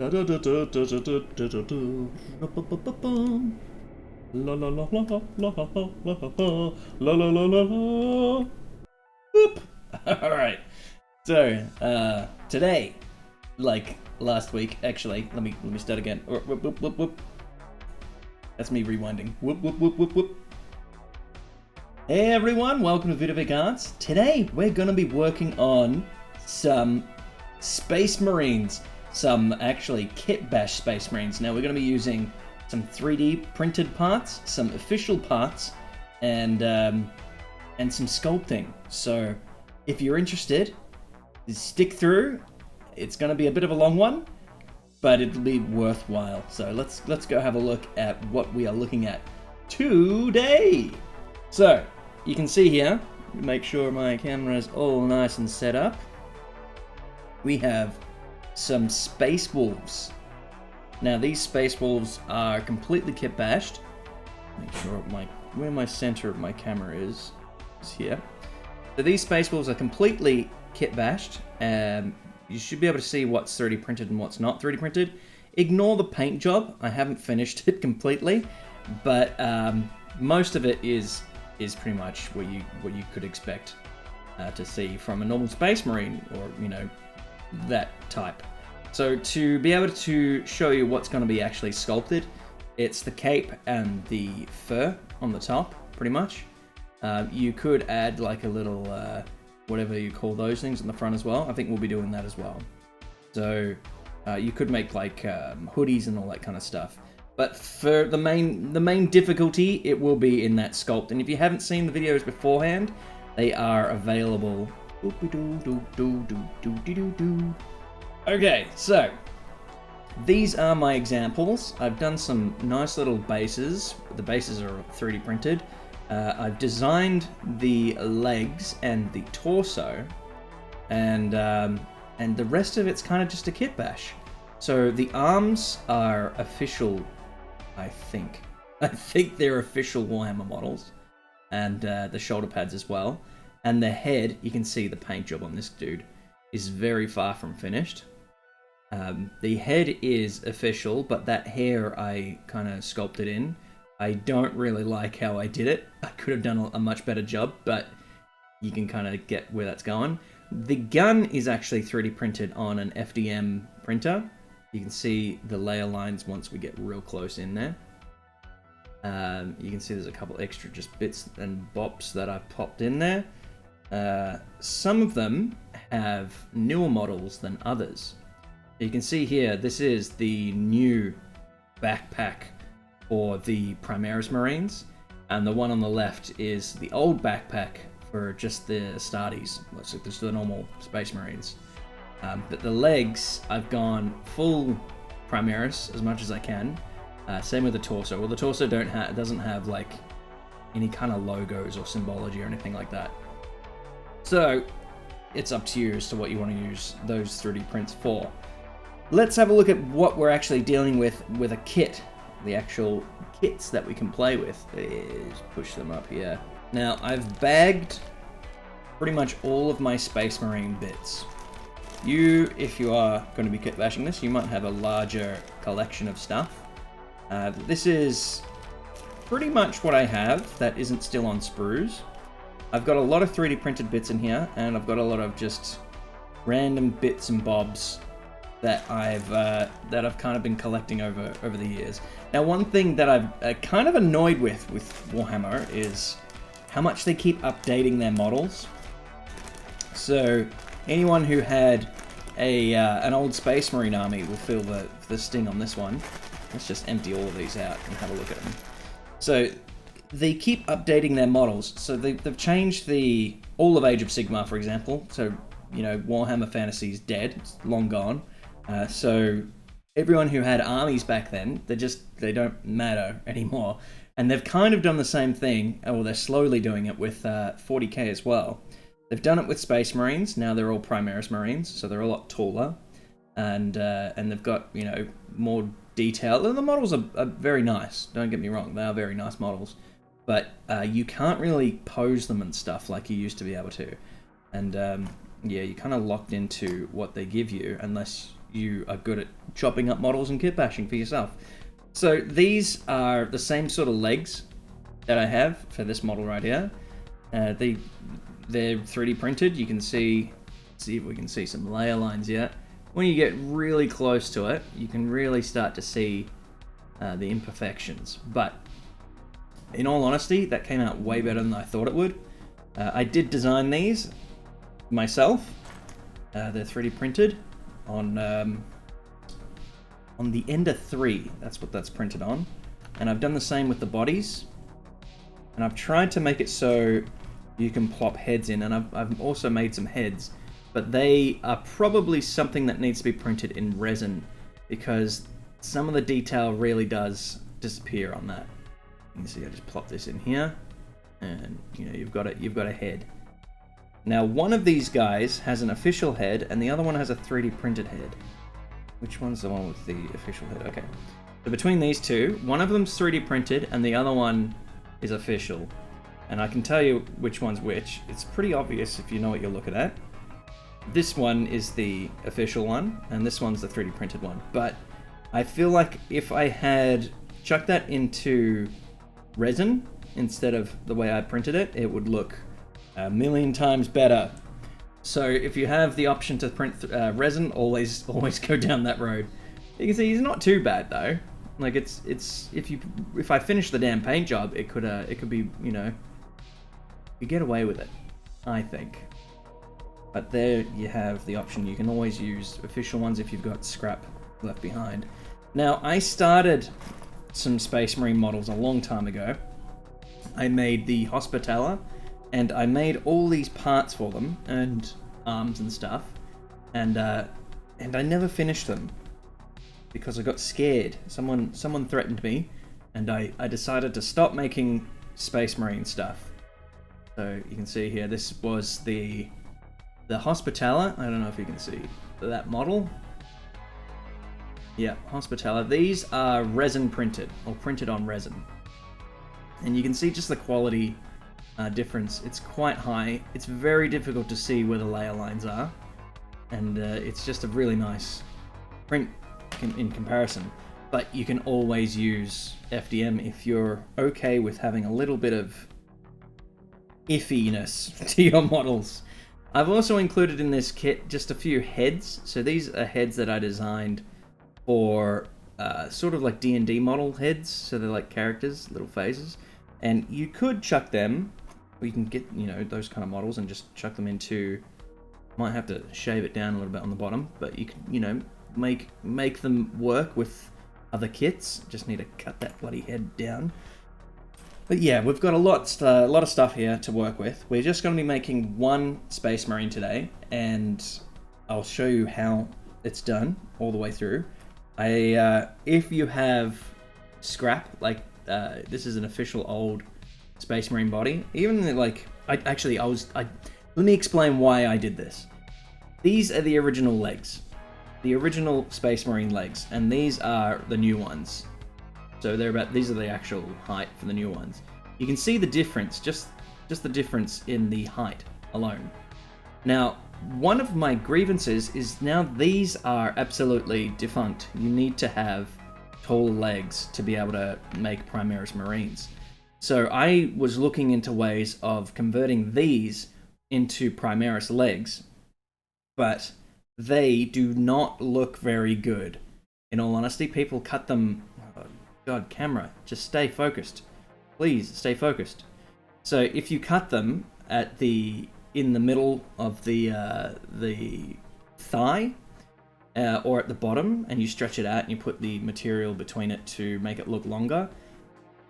La la la la la la la la. Boop. All right. So today, like last week, actually, let me start again. Whoop, whoop, whoop, whoop. That's me rewinding. Whoop, whoop, whoop, whoop, whoop. Hey everyone, welcome to Vidovic Arts. Today we're going to be working on some Space Marines, some actually Kitbash Space Marines. Now we're going to be using some 3D printed parts, some official parts, and some sculpting. So if you're interested, stick through. It's going to be a bit of a long one, but it'll be worthwhile. So let's go have a look at what we are looking at today. So you can see here, make sure my camera is all nice and set up. We have some Spacewolves. Now these Spacewolves are completely kitbashed. Make sure where my center of my camera is here. So these Spacewolves are completely kitbashed. You should be able to see what's 3D printed and what's not 3D printed. Ignore the paint job. I haven't finished it completely, but most of it is pretty much what you could expect to see from a normal Space Marine, or that type. So to be able to show you what's going to be actually sculpted, it's the cape and the fur on the top, pretty much. You could add like a little whatever you call those things in the front as well. I think we'll be doing that as well. So you could make like hoodies and all that kind of stuff. But for the main difficulty, it will be in that sculpt. And if you haven't seen the videos beforehand, they are available. Okay, so these are my examples. I've done some nice little bases. The bases are 3D printed. I've designed the legs and the torso, and the rest of it's kind of just a kitbash. So the arms are official. I think they're official Warhammer models, and the shoulder pads as well. And the head, you can see the paint job on this dude is very far from finished. The head is official, but that hair I kind of sculpted in. I don't really like how I did it. I could have done a much better job, but you can kind of get where that's going. The gun is actually 3D printed on an FDM printer. You can see the layer lines once we get real close in there. You can see there's a couple extra just bits and bops that I've popped in there. Some of them have newer models than others. You can see here, this is the new backpack for the Primaris Marines, and the one on the left is the old backpack for just the Astartes, so just the normal Space Marines. But the legs, I've gone full Primaris as much as I can. Same with the torso. Well, the torso doesn't have like any kind of logos or symbology or anything like that. So it's up to you as to what you want to use those 3D prints for. Let's have a look at what we're actually dealing with a kit. The actual kits that we can play with. Let's push them up here. Now, I've bagged pretty much all of my Space Marine bits. If you are going to be kitbashing this, you might have a larger collection of stuff. This is pretty much what I have that isn't still on sprues. I've got a lot of 3D printed bits in here, and I've got a lot of just random bits and bobs that I've kind of been collecting over the years. Now, one thing that I'm kind of annoyed with Warhammer is how much they keep updating their models. So anyone who had an old Space Marine army will feel the sting on this one. Let's just empty all of these out and have a look at them. So they keep updating their models. So they've changed all of Age of Sigmar, for example. So Warhammer Fantasy is dead, it's long gone. So everyone who had armies back then, they don't matter anymore. And they've kind of done the same thing, or they're slowly doing it with 40k as well. They've done it with Space Marines. Now they're all Primaris Marines, so they're a lot taller, and they've got more detail. And the models are very nice. Don't get me wrong; they are very nice models, but you can't really pose them and stuff like you used to be able to. And yeah, you're kind of locked into what they give you unless you are good at chopping up models and kit bashing for yourself. So these are the same sort of legs that I have for this model right here. They're 3D printed. You can see if we can see some layer lines yet. When you get really close to it, you can really start to see the imperfections. But in all honesty, that came out way better than I thought it would. I did design these myself. They're 3D printed on the Ender 3. That's what that's printed on. And I've done the same with the bodies. And I've tried to make it so you can plop heads in. And I've also made some heads. But they are probably something that needs to be printed in resin, because some of the detail really does disappear on that. You can see I just plop this in here, and you know you've got a head. Now one of these guys has an official head, and the other one has a 3D printed head. Which one's the one with the official head? Okay. So between these two, one of them's 3D printed, and the other one is official. And I can tell you which one's which. It's pretty obvious if you know what you're looking at. This one is the official one, and this one's the 3D printed one. But I feel like if I had chucked that into resin instead of the way I printed it, it would look a million times better. So if you have the option to print resin, always go down that road. You can see he's not too bad though. Like it's if I finish the damn paint job, it could be, you know, you get away with it, I think. But there you have the option. You can always use official ones if you've got scrap left behind. Now, I started some Space Marine models a long time ago. I made the Hospitaller, and I made all these parts for them, and arms and stuff, and I never finished them because I got scared. Someone threatened me, and I decided to stop making Space Marine stuff. So you can see here, this was the Hospitaller. I don't know if you can see that model. Yeah, Hospitaller. These are resin printed, or printed on resin. And you can see just the quality difference. It's quite high. It's very difficult to see where the layer lines are. And it's just a really nice print in comparison. But you can always use FDM if you're okay with having a little bit of iffiness to your models. I've also included in this kit just a few heads. So these are heads that I designed for sort of like D&D model heads. So they're like characters, little faces. And you could chuck them, or you can get, you know, those kind of models and just chuck them into, might have to shave it down a little bit on the bottom, but you can, you know, make them work with other kits. Just need to cut that bloody head down. But yeah, we've got a lot of stuff here to work with. We're just going to be making one Space Marine today, and I'll show you how it's done all the way through. If you have scrap, like this is an official old Space Marine body. Even like, let me explain why I did this. These are the original legs, the original Space Marine legs, and these are the new ones. So these are the actual height for the new ones. You can see the difference, just the difference in the height alone. Now, one of my grievances is now these are absolutely defunct. You need to have tall legs to be able to make Primaris Marines. So I was looking into ways of converting these into Primaris legs, but they do not look very good. In all honesty, people cut them. God, camera, just stay focused. Please stay focused. So if you cut them in the middle of the thigh, or at the bottom, and you stretch it out and you put the material between it to make it look longer,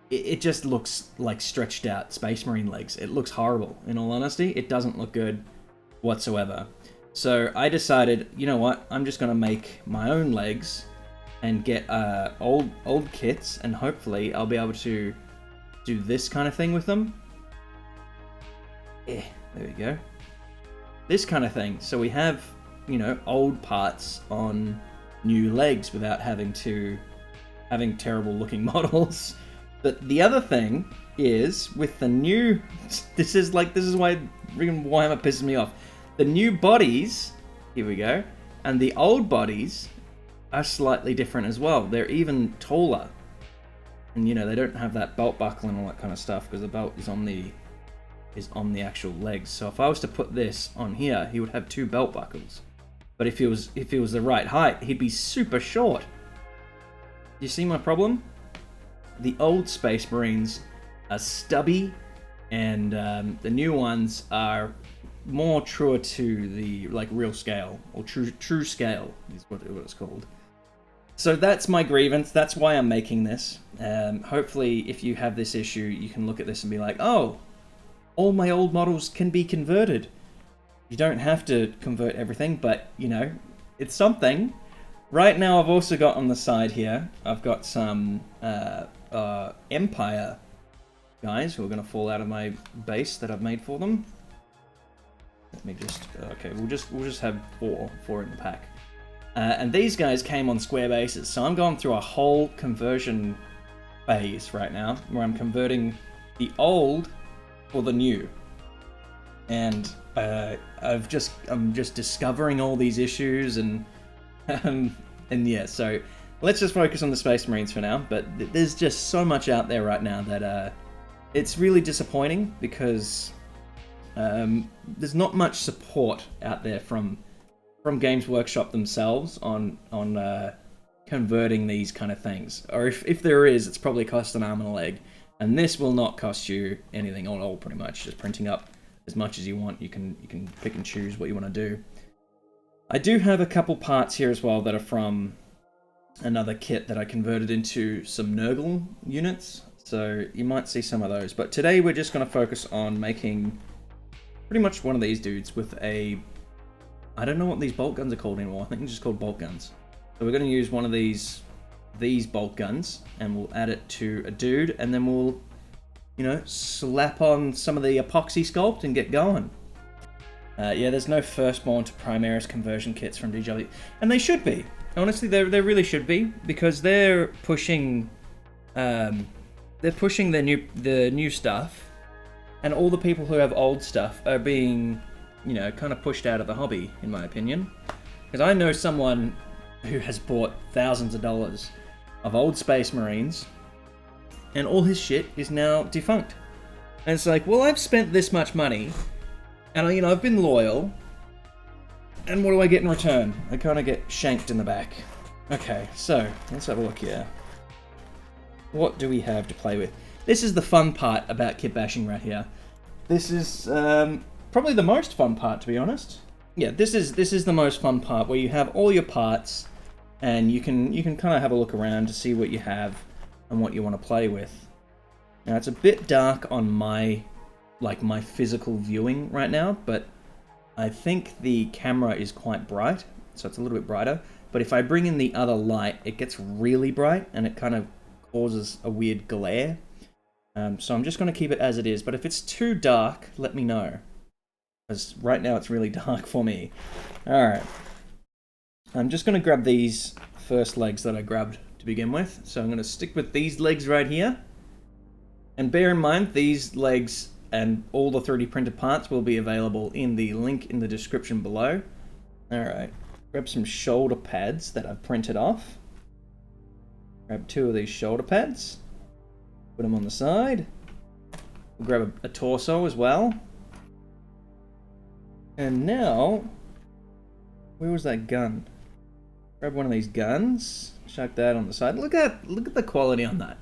it just looks like stretched out Space Marine legs. It looks horrible. In all honesty, it doesn't look good whatsoever. So I decided, you know what, I'm just gonna make my own legs and get old kits, and hopefully I'll be able to do this kind of thing with them. Yeah, there we go. This kind of thing. So we have, you know, old parts on new legs without having terrible looking models. But the other thing is with the new, this is why Warhammer pisses me off. The new bodies, here we go, And the old bodies are slightly different as well. They're even taller. And you know, they don't have that belt buckle and all that kind of stuff because the belt is on the actual legs. So if I was to put this on here, he would have 2 belt buckles. But if he was the right height, he'd be super short. You see my problem? The old Space Marines are stubby, and the new ones are more truer to the like real scale, or true scale is what it's called. So that's my grievance. That's why I'm making this. Hopefully, if you have this issue, you can look at this and be like, oh, all my old models can be converted. You don't have to convert everything, but you know, it's something. Right now, I've also got on the side here, I've got some Empire guys who are going to fall out of my base that I've made for them. Let me just, okay, we'll just have four in the pack. And these guys came on square bases, so I'm going through a whole conversion phase right now, where I'm converting the old for the new. And I'm just discovering all these issues, and yeah, so let's just focus on the Space Marines for now. But there's just so much out there right now that it's really disappointing, because there's not much support out there from Games Workshop themselves on converting these kind of things. Or if there is, it's probably cost an arm and a leg. And this will not cost you anything at all, pretty much. Just printing up as much as you want. You can pick and choose what you want to do. I do have a couple parts here as well that are from another kit that I converted into some Nurgle units. So you might see some of those. But today we're just going to focus on making pretty much one of these dudes with a... I don't know what these bolt guns are called anymore. I think they're just called bolt guns. So we're going to use one of these bolt guns, and we'll add it to a dude, and then we'll, you know, slap on some of the Epoxy Sculpt and get going. Yeah, there's no Firstborn to Primaris conversion kits from DJW, and they should be. Honestly, they really should be, because they're pushing the new stuff, and all the people who have old stuff are being, you know, kind of pushed out of the hobby, in my opinion. Because I know someone who has bought thousands of dollars of old Space Marines, and all his shit is now defunct. And it's like, well, I've spent this much money, and you know, I've been loyal, and what do I get in return? I kind of get shanked in the back. Okay, so let's have a look here. What do we have to play with? This is the fun part about kit bashing right here. This is probably the most fun part, to be honest. Yeah, this is the most fun part, where you have all your parts, and you can kind of have a look around to see what you have and what you want to play with. Now, it's a bit dark on my physical viewing right now, but I think the camera is quite bright, so it's a little bit brighter. But if I bring in the other light, it gets really bright, and it kind of causes a weird glare. So I'm just going to keep it as it is, but if it's too dark, let me know. Because right now it's really dark for me. Alright. I'm just going to grab these first legs that I grabbed to begin with. So I'm going to stick with these legs right here. And bear in mind, these legs and all the 3D printed parts will be available in the link in the description below. Alright. Grab some shoulder pads that I've printed off. Grab 2 of these shoulder pads. Put them on the side. We'll grab a torso as well. And now, where was that gun? Grab one of these guns, chuck that on the side. Look at the quality on that.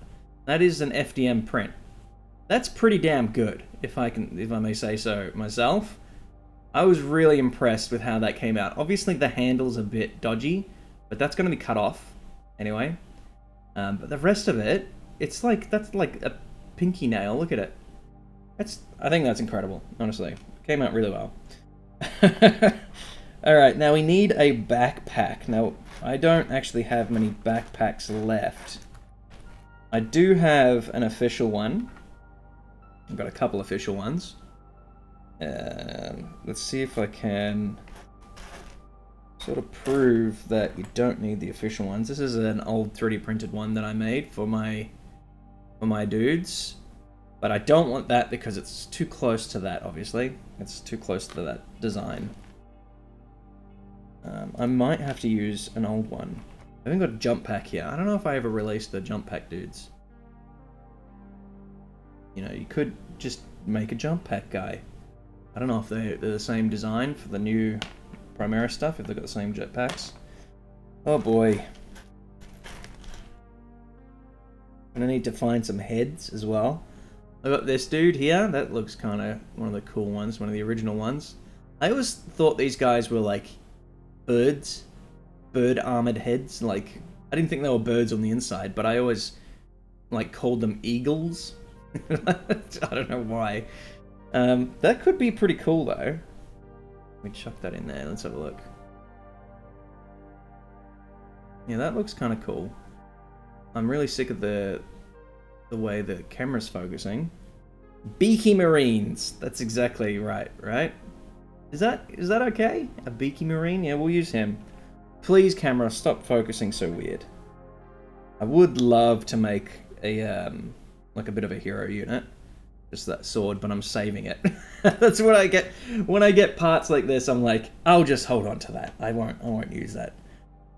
That is an FDM print. That's pretty damn good, if I may say so myself. I was really impressed with how that came out. Obviously the handle's a bit dodgy, but that's going to be cut off anyway. But the rest of it, that's like a pinky nail. Look at it. I think that's incredible, honestly. It came out really well. Alright, now we need a backpack. Now, I don't actually have many backpacks left. I do have an official one. I've got a couple official ones. Let's see if I can sort of prove that you don't need the official ones. This is an old 3D printed one that I made for my dudes. But I don't want that because it's too close to that, obviously. It's too close to that design. I might have to use an old one. I haven't got a jump pack here. I don't know if I ever released the jump pack dudes. You know, you could just make a jump pack guy. I don't know if they're the same design for the new Primera stuff, if they've got the same jetpacks. Oh boy. I'm gonna need to find some heads as well. I got this dude here. That looks kind of one of the cool ones, one of the original ones. I always thought these guys were like birds, bird armored heads. Like, I didn't think they were birds on the inside, but I always like called them eagles. I don't know why. That could be pretty cool though. Let me chuck that in there. Let's have a look. Yeah, that looks kind of cool. I'm really sick of the way the camera's focusing. Beaky Marines. That's exactly right, right? Is that okay? A Beaky Marine? Yeah, we'll use him. Please, camera, stop focusing so weird. I would love to make a like a bit of a hero unit. Just that sword, but I'm saving it. That's what I get when I get parts like this. I'm like, I'll just hold on to that. I won't use that.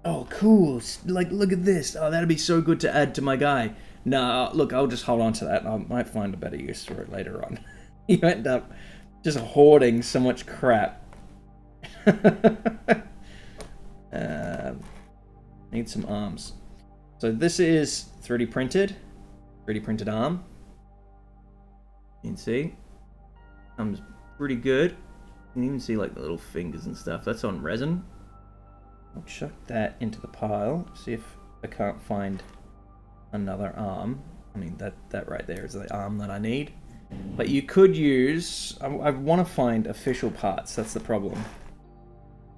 Oh, cool. Like, look at this. Oh, that'd be so good to add to my guy. Nah, look, I'll just hold on to that. I might find a better use for it later on. You end up just hoarding so much crap. Need some arms. So this is 3D printed arm. You can see, comes pretty good. You can even see like the little fingers and stuff. That's on resin. I'll chuck that into the pile. See if I can't find another arm. I mean, that right there is the arm that I need. But you could use... I want to find official parts. That's the problem.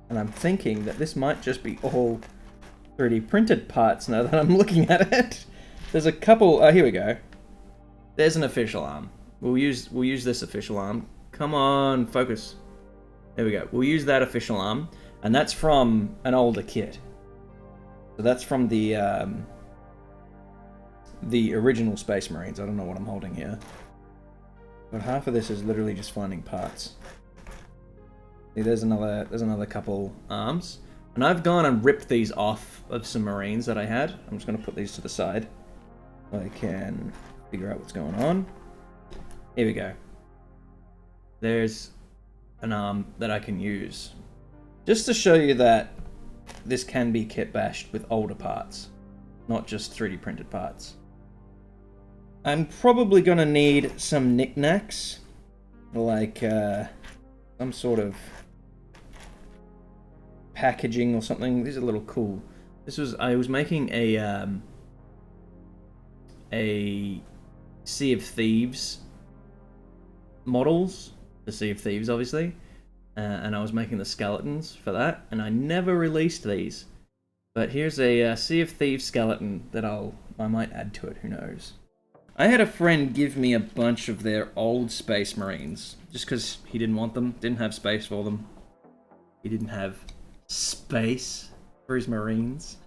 And I'm thinking that this might just be all 3D printed parts now that I'm looking at it. There's a couple... Oh, here we go. There's an official arm. We'll use this official arm. Come on, focus. There we go. We'll use that official arm. And that's from an older kit. So that's from the original Space Marines. I don't know what I'm holding here. But half of this is literally just finding parts. See, there's another couple arms. And I've gone and ripped these off of some Marines that I had. I'm just going to put these to the side so I can figure out what's going on. Here we go. There's an arm that I can use. Just to show you that this can be kitbashed with older parts, not just 3D printed parts. I'm probably going to need some knickknacks, like some sort of packaging or something. These are a little cool. I was making a Sea of Thieves models, the Sea of Thieves obviously, and I was making the skeletons for that, and I never released these. But here's a Sea of Thieves skeleton that I might add to it, who knows. I had a friend give me a bunch of their old Space Marines, just because he didn't want them, didn't have space for them. He didn't have space for his Marines.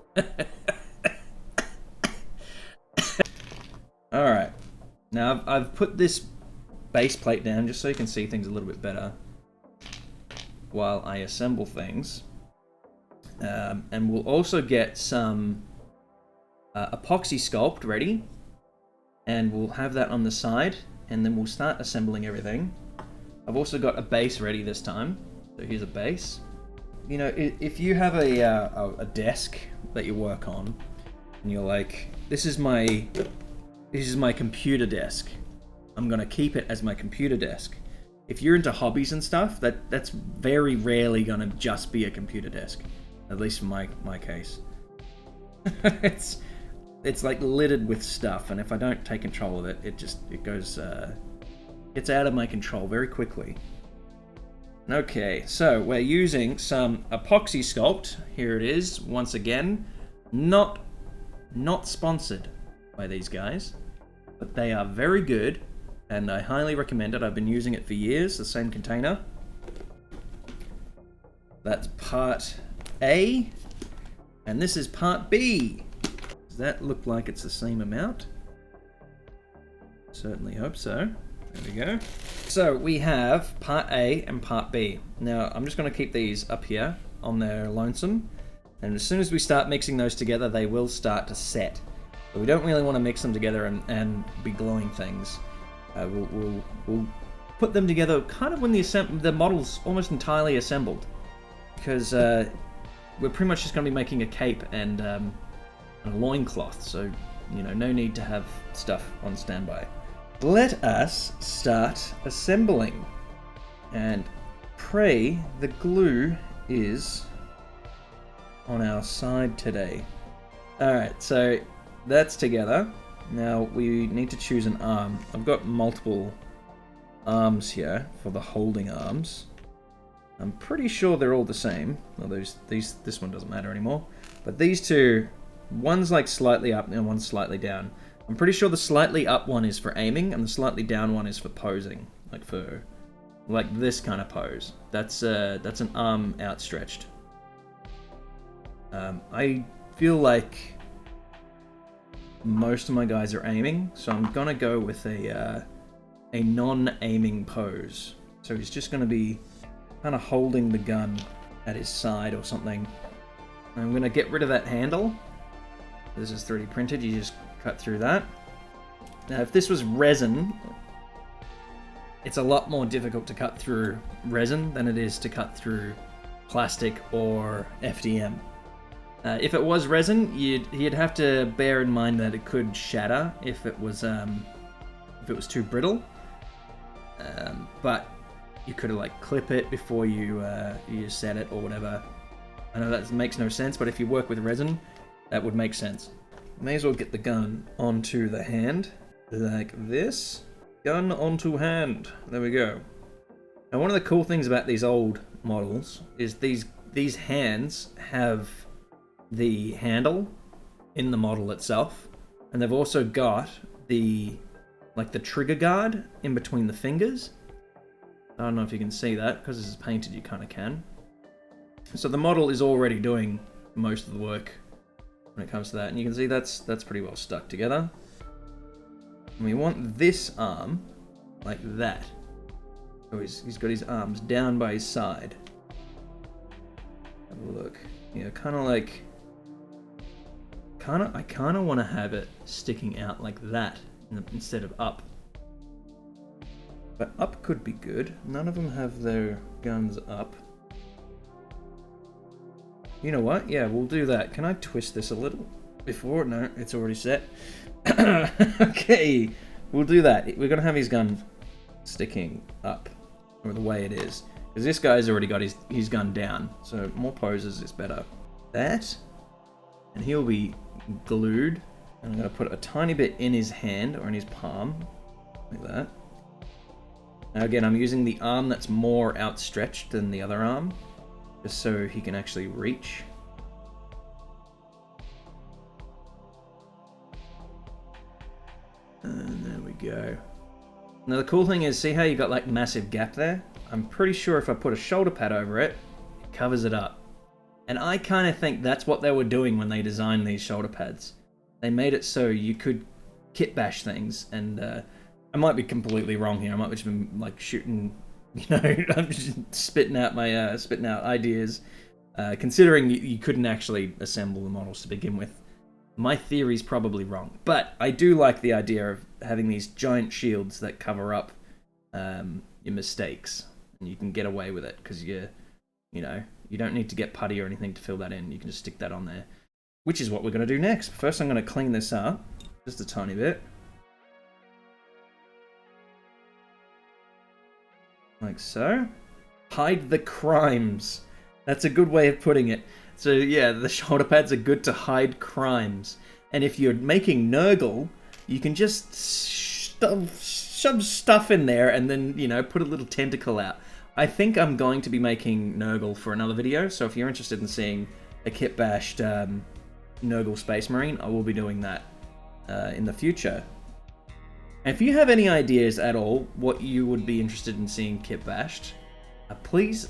Alright, now I've put this base plate down just so you can see things a little bit better while I assemble things. And we'll also get some Epoxy Sculpt ready, and we'll have that on the side, and then we'll start assembling everything. I've also got a base ready this time, so here's a base. You know, if you have a desk that you work on, and you're like, this is my computer desk, I'm gonna keep it as my computer desk. If you're into hobbies and stuff, that's very rarely gonna just be a computer desk. At least in my case. It's like littered with stuff, and if I don't take control of it, it goes gets out of my control very quickly. Okay, so we're using some Epoxy Sculpt. Here it is, once again. Not sponsored by these guys, but they are very good, and I highly recommend it. I've been using it for years, the same container. That's part A, and this is part B. Does that look like it's the same amount? Certainly hope so. There we go. So we have part A and part B. Now I'm just going to keep these up here on their lonesome. And as soon as we start mixing those together, they will start to set. But we don't really want to mix them together and be gluing things. We'll put them together kind of when the model's almost entirely assembled. Because we're pretty much just going to be making a cape and a loincloth. So, you know, no need to have stuff on standby. Let us start assembling. And pray the glue is on our side today. Alright, so that's together. Now we need to choose an arm. I've got multiple arms here for the holding arms. I'm pretty sure they're all the same. Well, this one doesn't matter anymore. But these two, one's like slightly up and one's slightly down. I'm pretty sure the slightly up one is for aiming and the slightly down one is for posing. Like this kind of pose. That's an arm outstretched. I feel like most of my guys are aiming, so I'm gonna go with a non-aiming pose. So he's just gonna be kind of holding the gun at his side or something. I'm gonna get rid of that handle. This is 3D printed, you just cut through that. Now if this was resin, it's a lot more difficult to cut through resin than it is to cut through plastic or FDM. If it was resin, you'd have to bear in mind that it could shatter if it was too brittle. But you could like clip it before you set it or whatever. I know that makes no sense, but if you work with resin, that would make sense. May as well get the gun onto the hand like this. Gun onto hand. There we go. Now one of the cool things about these old models is these hands have the handle in the model itself, and they've also got the trigger guard in between the fingers. I don't know if you can see that because this is painted. You kind of can. So the model is already doing most of the work when it comes to that, and you can see that's pretty well stuck together. And we want this arm like that. So he's got his arms down by his side. Have a look. Yeah, I kind of want to have it sticking out like that instead of up. But up could be good. None of them have their guns up. You know what? Yeah, we'll do that. Can I twist this a little before? No, it's already set. Okay, we'll do that. We're going to have his gun sticking up, or the way it is. Because this guy's already got his gun down, so more poses is better. That, and he'll be glued. And I'm going to put a tiny bit in his hand, or in his palm, like that. Now again, I'm using the arm that's more outstretched than the other arm, just so he can actually reach. And there we go. Now the cool thing is, see how you got like massive gap there? I'm pretty sure if I put a shoulder pad over it, it covers it up. And I kind of think that's what they were doing when they designed these shoulder pads. They made it so you could kitbash things, and I might be completely wrong here. I might have just been like shooting, I'm just spitting out my ideas. Considering you couldn't actually assemble the models to begin with, my theory's probably wrong. But I do like the idea of having these giant shields that cover up your mistakes, and you can get away with it because you don't need to get putty or anything to fill that in. You can just stick that on there, which is what we're going to do next. First, I'm going to clean this up just a tiny bit. Like so. Hide the crimes. That's a good way of putting it. So yeah, the shoulder pads are good to hide crimes. And if you're making Nurgle, you can just shove stuff in there and then, put a little tentacle out. I think I'm going to be making Nurgle for another video, so if you're interested in seeing a kitbashed Nurgle Space Marine, I will be doing that in the future. And if you have any ideas at all what you would be interested in seeing kitbashed, please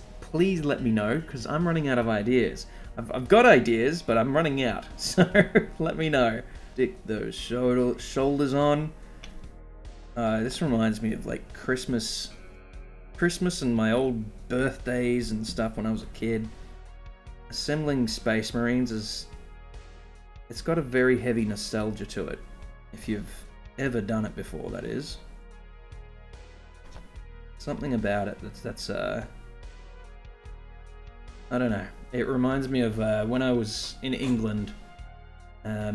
let me know, because I'm running out of ideas. I've got ideas, but I'm running out, so let me know. Stick those shoulders on. This reminds me of like Christmas and my old birthdays and stuff when I was a kid. assembling Space Marines is... It's got a very heavy nostalgia to it. If you've ever done it before, that is. Something about it that's I don't know. It reminds me of when I was in England. I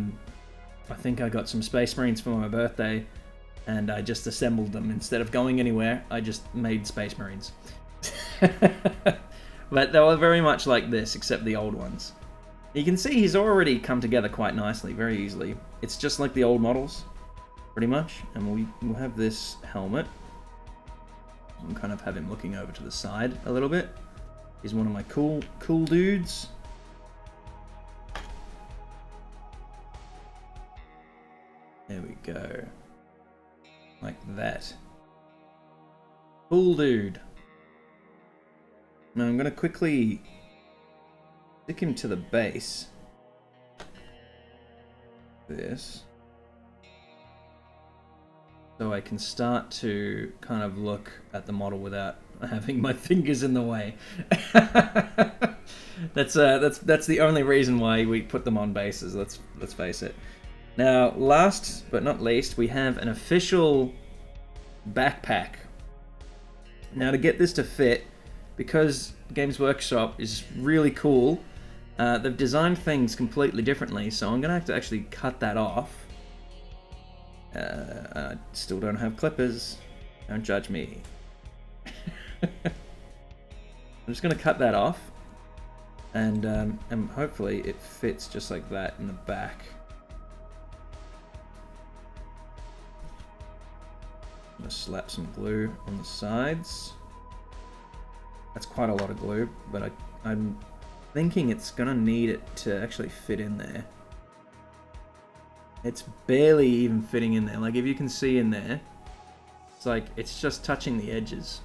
think I got some Space Marines for my birthday, and I just assembled them. Instead of going anywhere, I just made Space Marines. But they were very much like this, except the old ones. You can see he's already come together quite nicely, very easily. It's just like the old models, pretty much. And we'll have this helmet. And kind of have him looking over to the side a little bit. He's one of my cool dudes. There we go. Like that. Cool dude. Now I'm going to quickly stick him to the base. This. So I can start to kind of look at the model without having my fingers in the way. That's the only reason why we put them on bases, let's face it. Now, last but not least, we have an official backpack. Now, to get this to fit, because Games Workshop is really cool, they've designed things completely differently, so I'm going to have to actually cut that off. I still don't have clippers. Don't judge me. I'm just going to cut that off, and hopefully it fits just like that in the back. I'm going to slap some glue on the sides. That's quite a lot of glue, but I'm thinking it's going to need it to actually fit in there. It's barely even fitting in there. Like, if you can see in there, it's like it's just touching the edges,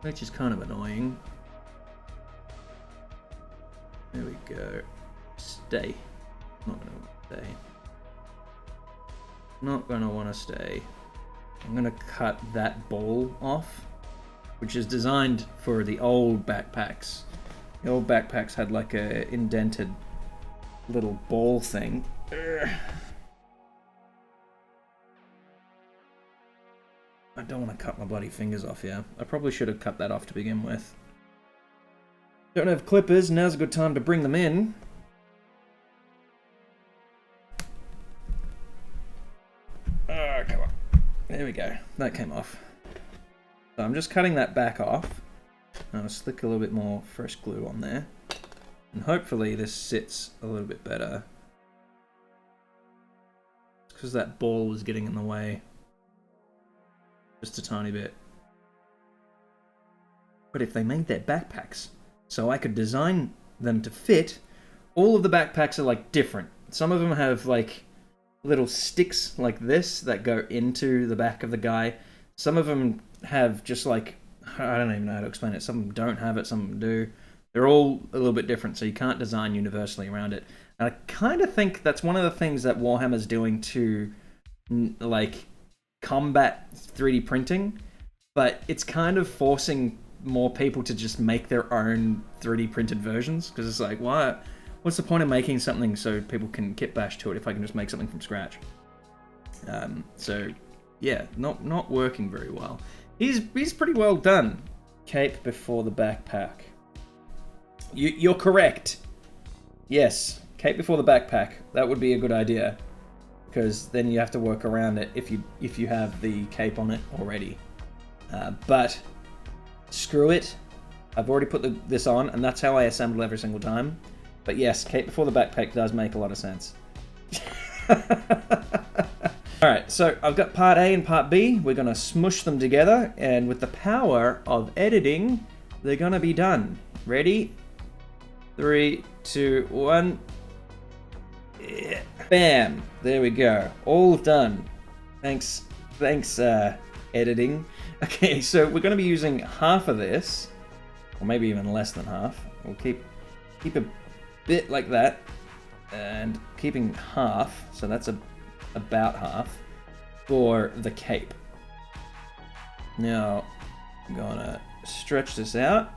which is kind of annoying. There we go. Stay. Not gonna stay. Not gonna want to stay. I'm gonna cut that ball off, which is designed for the old backpacks. The old backpacks had like a indented little ball thing. I don't want to cut my bloody fingers off here. I probably should have cut that off to begin with. Don't have clippers, now's a good time to bring them in. Oh, come on. There we go. That came off. So I'm just cutting that back off. I'll slick a little bit more fresh glue on there. And hopefully this sits a little bit better. It's because that ball was getting in the way. Just a tiny bit. But if they made their backpacks so I could design them to fit, all of the backpacks are like different. Some of them have like little sticks like this that go into the back of the guy. Some of them have just like, I don't even know how to explain it. Some of them don't have it, some of them do. They're all a little bit different, so you can't design universally around it. And I kind of think that's one of the things that Warhammer's doing to like combat 3D printing, but it's kind of forcing more people to just make their own 3D printed versions, because it's like, what's the point of making something so people can kitbash to it if I can just make something from scratch? So yeah, not working very well. He's pretty well done. Cape before the backpack. You're correct. Yes, cape before the backpack. That would be a good idea, because then you have to work around it if you have the cape on it already. But screw it. I've already put this on, and that's how I assemble every single time. But yes, cape before the backpack does make a lot of sense. Alright, so I've got part A and part B. We're going to smush them together, and with the power of editing, they're going to be done. Ready? 3, 2, 1. Yeah. Bam! There we go. All done. Thanks, editing. Okay, so we're going to be using half of this, or maybe even less than half. We'll keep a bit like that, and keeping half, so that's about half, for the cape. Now, I'm gonna stretch this out,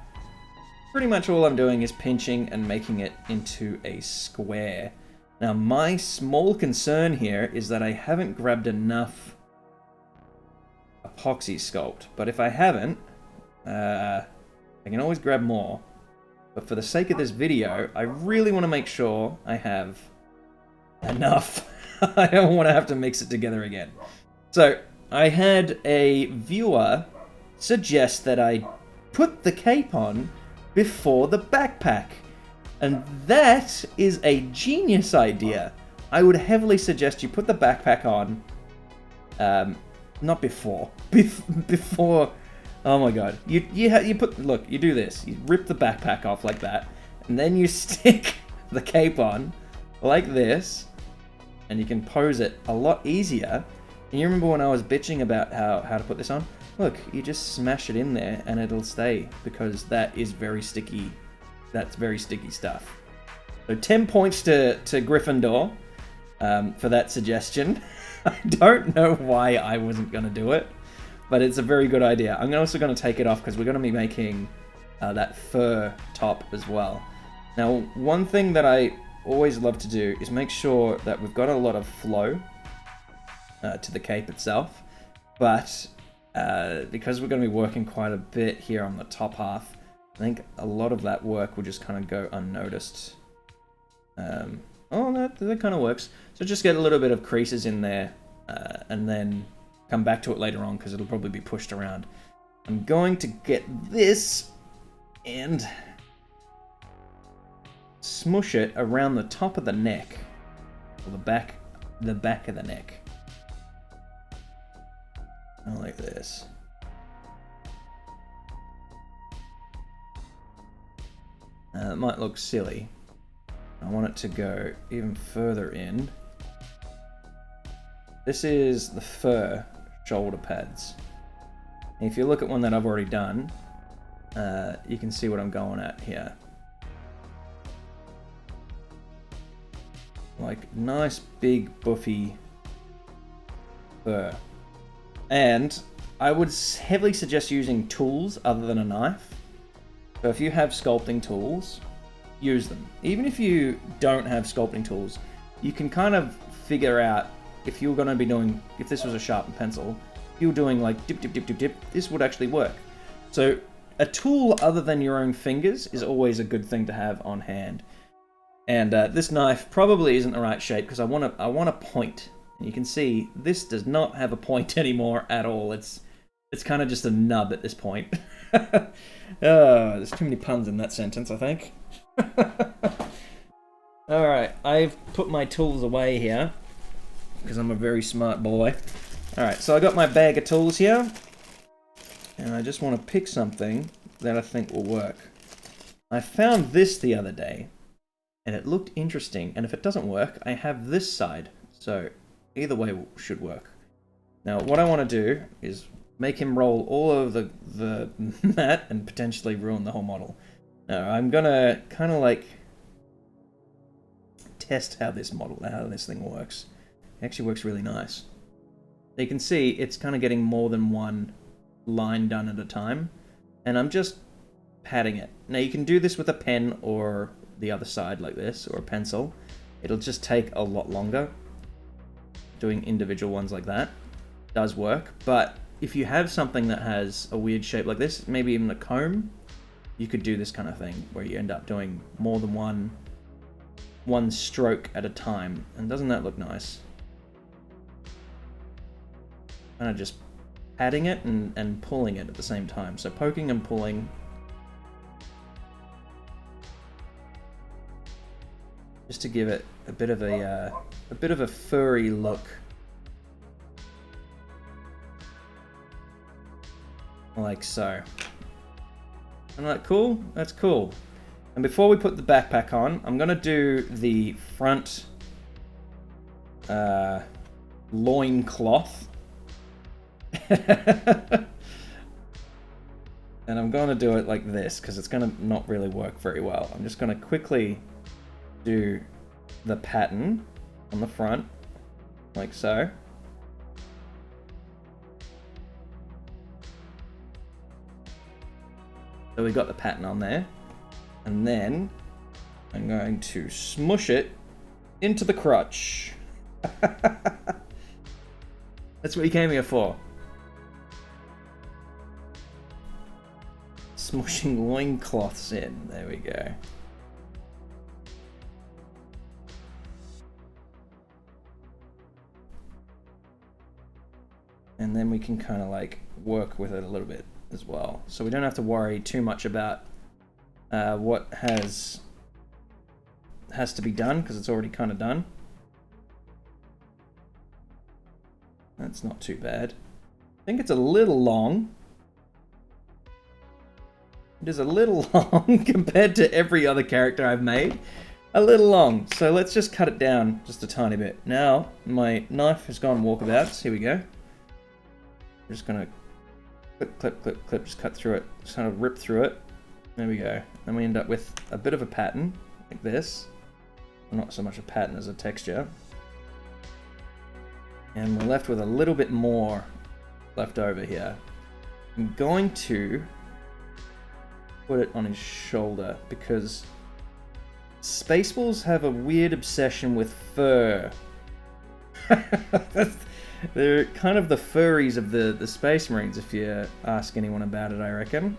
pretty much all I'm doing is pinching and making it into a square. Now my small concern here is that I haven't grabbed enough Epoxy Sculpt, but if I haven't, I can always grab more. But for the sake of this video, I really want to make sure I have enough. I don't want to have to mix it together again. So I had a viewer suggest that I put the cape on before the backpack. And that is a genius idea. I would heavily suggest you put the backpack on, not before, before, oh my god. You do this, you rip the backpack off like that, and then you stick the cape on like this, and you can pose it a lot easier. And you remember when I was bitching about how to put this on? Look, you just smash it in there and it'll stay, because that is very sticky. That's very sticky stuff. So 10 points to Gryffindor for that suggestion. I don't know why I wasn't going to do it, but it's a very good idea. I'm also going to take it off because we're going to be making that fur top as well. Now, one thing that I always love to do is make sure that we've got a lot of flow to the cape itself, but because we're going to be working quite a bit here on the top half, I think a lot of that work will just kind of go unnoticed. Oh, that kind of works. So just get a little bit of creases in there, and then come back to it later on because it'll probably be pushed around. I'm going to get this and smush it around the top of the neck, or the back of the neck. Like this. It might look silly. I want it to go even further in. This is the fur shoulder pads. And if you look at one that I've already done, you can see what I'm going at here. Like nice big buffy fur. And I would heavily suggest using tools other than a knife. So if you have sculpting tools, use them. Even if you don't have sculpting tools, you can kind of figure out if you're going to be doing, if this was a sharpened pencil, if you're doing like dip, dip, dip, dip, dip, this would actually work. So a tool other than your own fingers is always a good thing to have on hand. And this knife probably isn't the right shape because I want a point. And you can see this does not have a point anymore at all. It's kind of just a nub at this point. There's too many puns in that sentence, I think. Alright, I've put my tools away here because I'm a very smart boy. Alright, so I got my bag of tools here, and I just want to pick something that I think will work. I found this the other day, and it looked interesting, and if it doesn't work, I have this side, so either way should work. Now, what I want to do is make him roll all over the mat and potentially ruin the whole model. Now, I'm gonna kind of like test how this thing works. It actually works really nice. You can see it's kind of getting more than one line done at a time, and I'm just patting it. Now, you can do this with a pen or the other side like this, or a pencil. It'll just take a lot longer. Doing individual ones like that does work, but if you have something that has a weird shape like this, maybe even a comb, you could do this kind of thing where you end up doing more than one stroke at a time. And doesn't that look nice? Kind of just patting it and pulling it at the same time. So poking and pulling. Just to give it a bit of a furry look. Like so. Isn't that cool? That's cool. And before we put the backpack on, I'm going to do the front loin cloth. And I'm going to do it like this because it's going to not really work very well. I'm just going to quickly do the pattern on the front, like so. So we got the pattern on there. And then I'm going to smush it into the crotch. That's what you came here for. Smushing loincloths in. There we go. And then we can kind of like work with it a little bit as well. So we don't have to worry too much about what has to be done, because it's already kind of done. That's not too bad. I think it's a little long. It is a little long compared to every other character I've made. A little long. So let's just cut it down just a tiny bit. Now, my knife has gone walkabouts. Here we go. I'm just going to clip, clip, clip, clip, just cut through it. Just kind of rip through it. There we go. Then we end up with a bit of a pattern, like this. Not so much a pattern as a texture. And we're left with a little bit more left over here. I'm going to put it on his shoulder because Spacewolves have a weird obsession with fur. They're kind of the furries of the Space Marines, if you ask anyone about it, I reckon.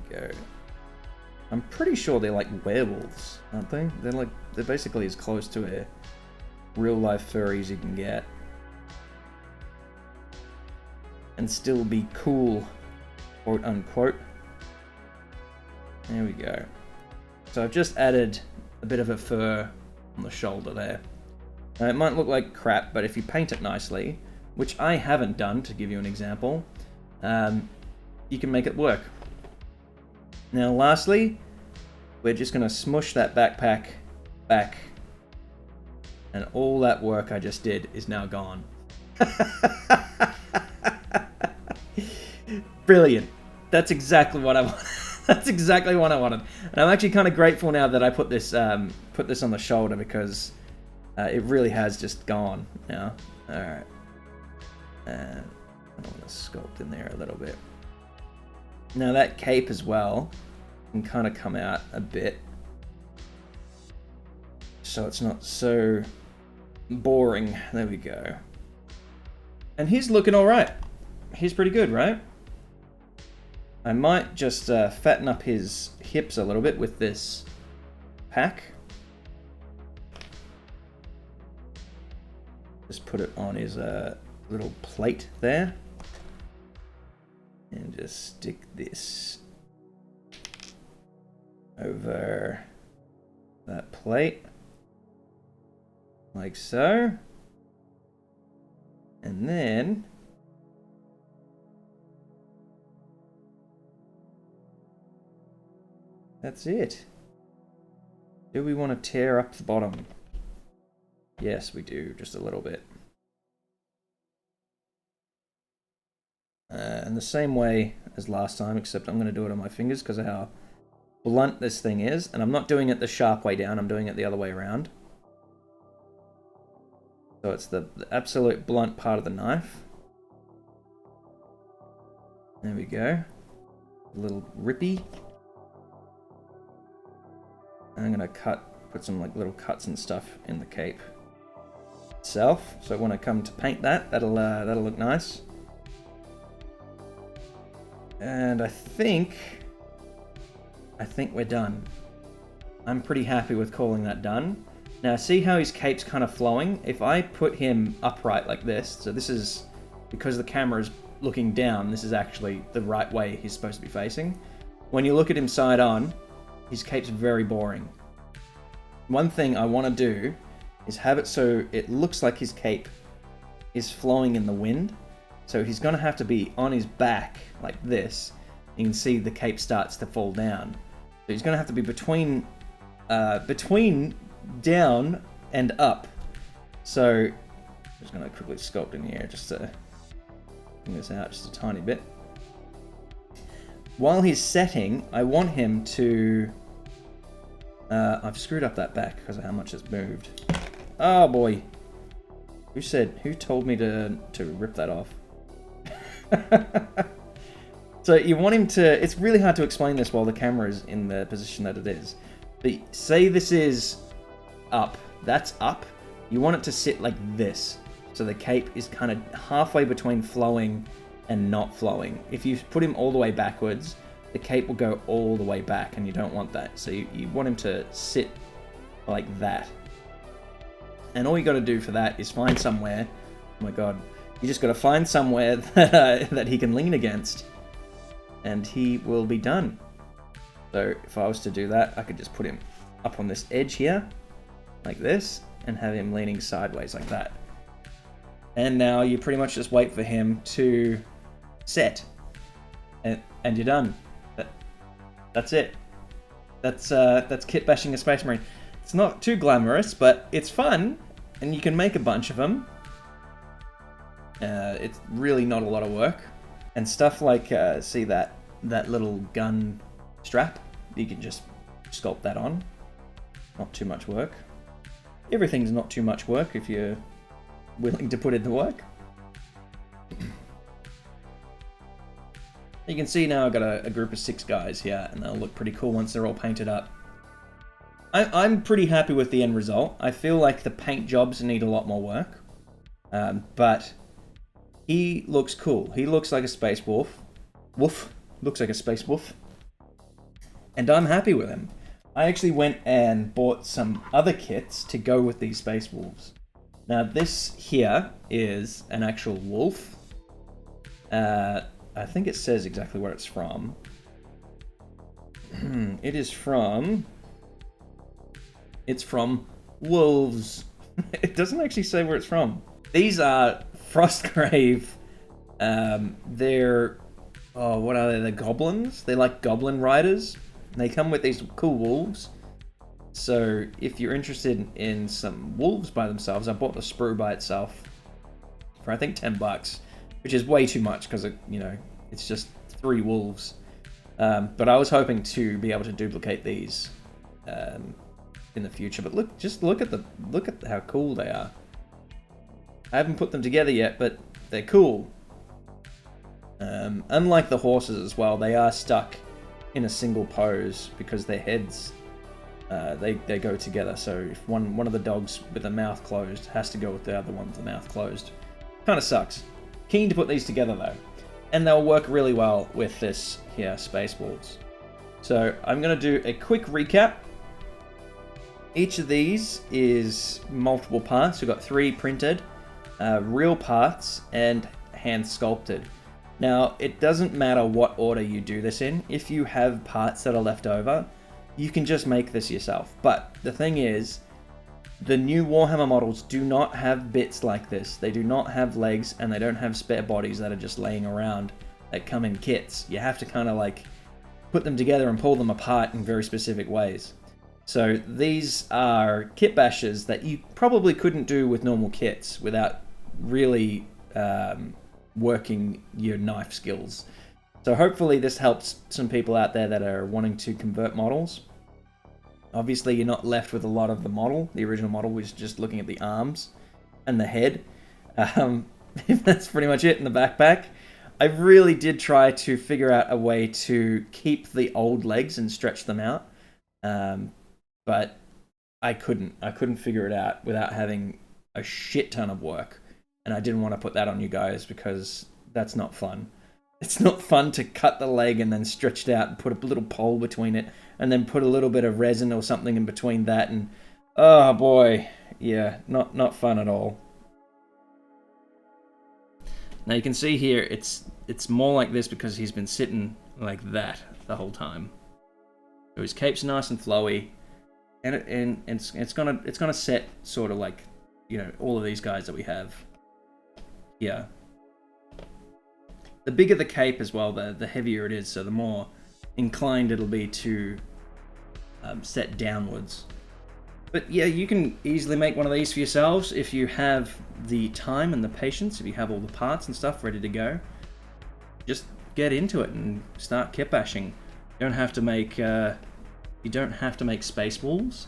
There we go. I'm pretty sure they're like werewolves, aren't they? They're basically as close to a real life furry as you can get. And still be cool, quote unquote. There we go. So I've just added a bit of a fur on the shoulder there. Now it might look like crap, but if you paint it nicely, which I haven't done, to give you an example, you can make it work. Now lastly, we're just going to smush that backpack back, and all that work I just did is now gone. Brilliant. That's exactly what I wanted. That's exactly what I wanted. And I'm actually kind of grateful now that I put this on the shoulder, because it really has just gone now. Alright. And I want to sculpt in there a little bit. Now that cape as well can kind of come out a bit, so it's not so boring. There we go. And he's looking alright. He's pretty good, right? I might just fatten up his hips a little bit with this pack. Just put it on his little plate there. And just stick this over that plate. Like so. And then that's it. Do we want to tear up the bottom? Yes, we do, just a little bit. And the same way as last time, except I'm going to do it on my fingers because of how blunt this thing is. And I'm not doing it the sharp way down, I'm doing it the other way around. So it's the absolute blunt part of the knife. There we go. A little rippy. And I'm going to put some like little cuts and stuff in the cape itself. So when I come to paint that, that'll look nice. And I think we're done. I'm pretty happy with calling that done. Now see how his cape's kind of flowing? If I put him upright like this, so this is, because the camera is looking down, this is actually the right way he's supposed to be facing. When you look at him side on, his cape's very boring. One thing I want to do is have it so it looks like his cape is flowing in the wind. So he's going to have to be on his back like this. You can see the cape starts to fall down. So he's going to have to be between down and up. So I'm just going to quickly sculpt in here just to bring this out just a tiny bit. While he's setting, I want him to... I've screwed up that back because of how much it's moved. Oh boy. Who told me to rip that off? So you want him to, it's really hard to explain this while the camera is in the position that it is. But say this is up, that's up. You want it to sit like this. So the cape is kind of halfway between flowing and not flowing. If you put him all the way backwards, the cape will go all the way back, and you don't want that. So you want him to sit like that. And all you got to do for that is find somewhere, oh my god, you just got to find somewhere that he can lean against, and he will be done. So if I was to do that, I could just put him up on this edge here, like this, and have him leaning sideways like that. And now you pretty much just wait for him to set, and you're done. That's it. That's kitbashing a Space Marine. It's not too glamorous, but it's fun, and you can make a bunch of them. It's really not a lot of work. And stuff like, see that little gun strap? You can just sculpt that on. Not too much work. Everything's not too much work if you're willing to put in the work. You can see now I've got a group of 6 guys here, and they'll look pretty cool once they're all painted up. I'm pretty happy with the end result. I feel like the paint jobs need a lot more work, but he looks cool. He looks like a space wolf. Looks like a space wolf. And I'm happy with him. I actually went and bought some other kits to go with these space wolves. Now this here is an actual wolf. I think it says exactly where it's from. It is from... It's from wolves. It doesn't actually say where it's from. These are Frostgrave. They're... Oh, what are they? They're goblins? They're like goblin riders. They come with these cool wolves. So if you're interested in some wolves by themselves, I bought the sprue by itself for I think $10, which is way too much because it's just 3 wolves. But I was hoping to be able to duplicate these in the future. But look at how cool they are. I haven't put them together yet, but they're cool. Unlike the horses as well, they are stuck in a single pose because their heads they go together. So if one of the dogs with the mouth closed has to go with the other one with the mouth closed, kind of sucks. Keen to put these together though, and they'll work really well with this here Space Wolves. So I'm going to do a quick recap. Each of these is multiple parts. We've got 3 printed, real parts, and hand sculpted. Now, it doesn't matter what order you do this in. If you have parts that are left over, you can just make this yourself. But the thing is, the new Warhammer models do not have bits like this. They do not have legs, and they don't have spare bodies that are just laying around that come in kits. You have to kind of like put them together and pull them apart in very specific ways. So these are kit bashes that you probably couldn't do with normal kits without really working your knife skills. So hopefully this helps some people out there that are wanting to convert models. Obviously you're not left with a lot of the model. The original model was just looking at the arms and the head. That's pretty much it in the backpack. I really did try to figure out a way to keep the old legs and stretch them out. But I couldn't figure it out without having a shit ton of work. And I didn't want to put that on you guys because that's not fun. It's not fun to cut the leg and then stretch it out and put a little pole between it and then put a little bit of resin or something in between that, and oh boy, yeah, not fun at all. Now you can see here it's more like this because he's been sitting like that the whole time. So his cape's nice and flowy, and it's gonna set sort of like, all of these guys that we have. Yeah. The bigger the cape as well, the heavier it is, so the more inclined it'll be to set downwards. But yeah, you can easily make one of these for yourselves if you have the time and the patience, if you have all the parts and stuff ready to go. Just get into it and start kitbashing. You don't have to make Space Wolves,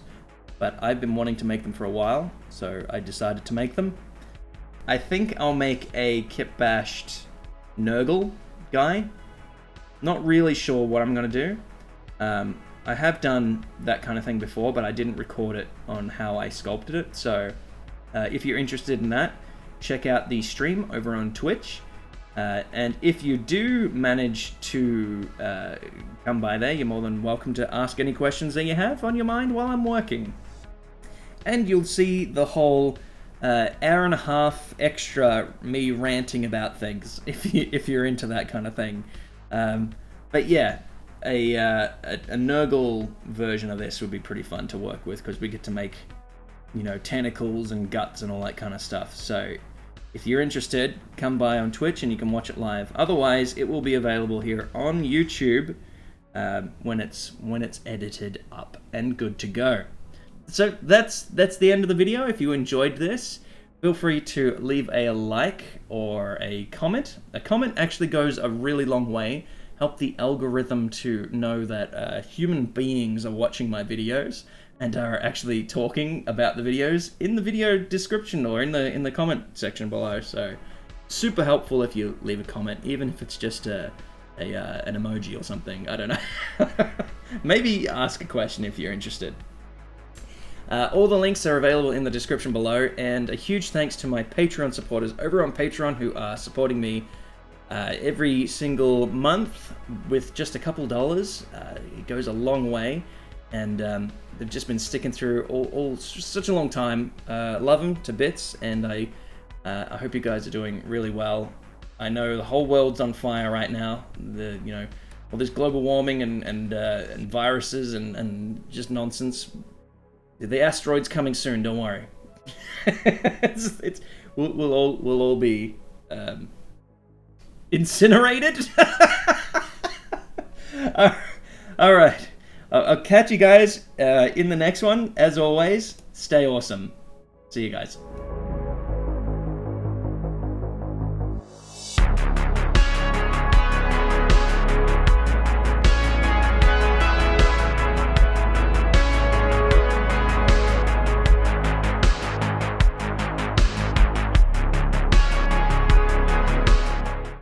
but I've been wanting to make them for a while, so I decided to make them. I think I'll make a kitbashed Nurgle guy. Not really sure what I'm going to do. I have done that kind of thing before, but I didn't record it on how I sculpted it. So if you're interested in that, check out the stream over on Twitch. And if you do manage to come by there, you're more than welcome to ask any questions that you have on your mind while I'm working. And you'll see the whole hour and a half extra me ranting about things if you're into that kind of thing. But yeah, a Nurgle version of this would be pretty fun to work with, because we get to make, you know, tentacles and guts and all that kind of stuff. So if you're interested, come by on Twitch and you can watch it live. Otherwise, it will be available here on YouTube when it's edited up and good to go. So that's the end of the video. If you enjoyed this, feel free to leave a like or a comment. A comment actually goes a really long way. Help the algorithm to know that human beings are watching my videos and are actually talking about the videos in the video description or in the comment section below. So super helpful if you leave a comment, even if it's just an emoji or something. I don't know. Maybe ask a question if you're interested. All the links are available in the description below, and a huge thanks to my Patreon supporters over on Patreon who are supporting me every single month with just a couple dollars. It goes a long way, and they've just been sticking through all such a long time. Love them to bits, and I hope you guys are doing really well. I know the whole world's on fire right now. All this global warming and viruses and just nonsense. The asteroid's coming soon. Don't worry. We'll all be incinerated. All right. I'll catch you guys in the next one. As always, stay awesome. See you guys.